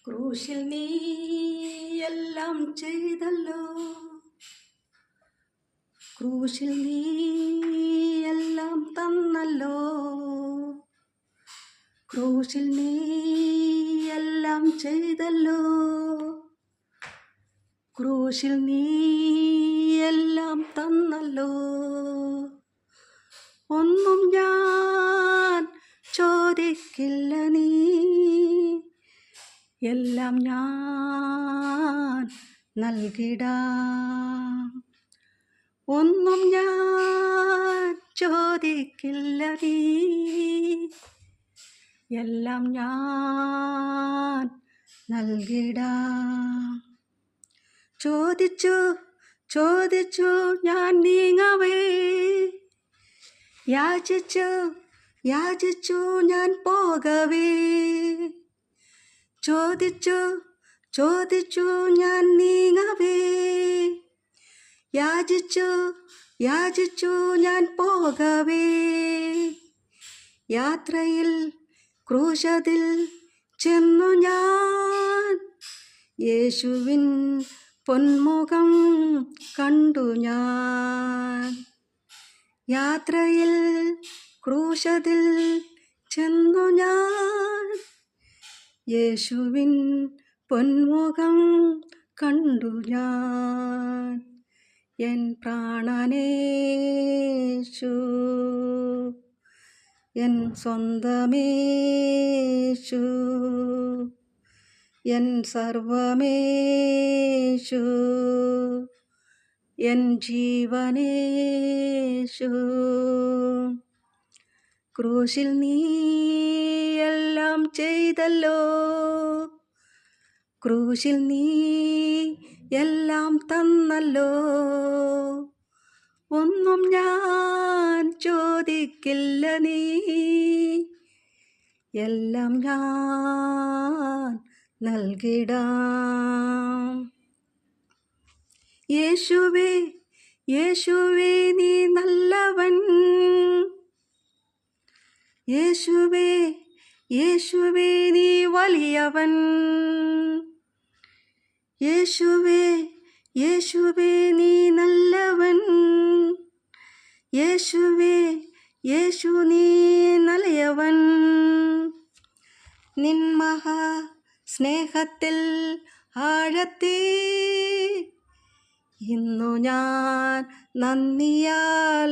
ക്രൂശിൽ നീ എല്ലാം ചെയ്തല്ലോ, ക്രൂശിൽ നീ എല്ലാം തന്നല്ലോ, ക്രൂശിൽ നീ എല്ലാം ചെയ്തല്ലോ, ക്രൂശിൽ നീ എല്ലാം തന്നല്ലോ. ഒന്നും ഞാൻ ചോദിക്കില്ല നീ, എല്ലാം ഞാൻ നൽകിടാം. ഒന്നും ഞാൻ ചോദിക്കില്ല നീ, എല്ലാം ഞാൻ നൽകിടാം. ചോദിച്ചു ചോദിച്ചു ഞാൻ നീങ്ങവേ, യാചിച്ചു യാചിച്ചു ഞാൻ പോകവേ. ചോദിച്ചു ചോദിച്ചു ഞാൻ നീങ്ങവേ, യാചിച്ചു യാചിച്ചു ഞാൻ പോകവേ. യാത്രയിൽ ക്രൂശതിൽ ചെന്നു ഞാൻ, യേശുവിൻ പൊന്മുഖം കണ്ടു ഞാൻ. യാത്രയിൽ ക്രൂശതിൽ ചെന്നു ഞാൻ, യേശുവിൻ പൊന്മുഖം കണ്ടു ഞാൻ. എൻ പ്രാണനേശു, എൻ സ്വന്തമേശു, എൻ സർവമേശു, എൻ ജീവനേശു. ക്രൂശിൽ നീ എല്ലാം ചെയ്തല്ലോ, ക്രൂശിൽ നീ എല്ലാം തന്നല്ലോ. ഒന്നും ഞാൻ ചോദിക്കില്ല നീ, എല്ലാം ഞാൻ നൽകിടാം. യേശുവേ യേശുവേ നീ നല്ലവൻ, യേശുവേ യേശുവേ നീ വലിയവൻ. യേശുവേ യേശുവേ നീ നല്ലവൻ, യേശുവേ യേശു നീ നല്ലവൻ. നിൻ മഹാ സ്നേഹത്തിൽ ആഴത്തിൽ ഇന്നു ഞാൻ നന്ദിയാൽ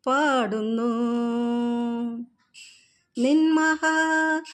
പാടുന്നു. നിൻ മഹാ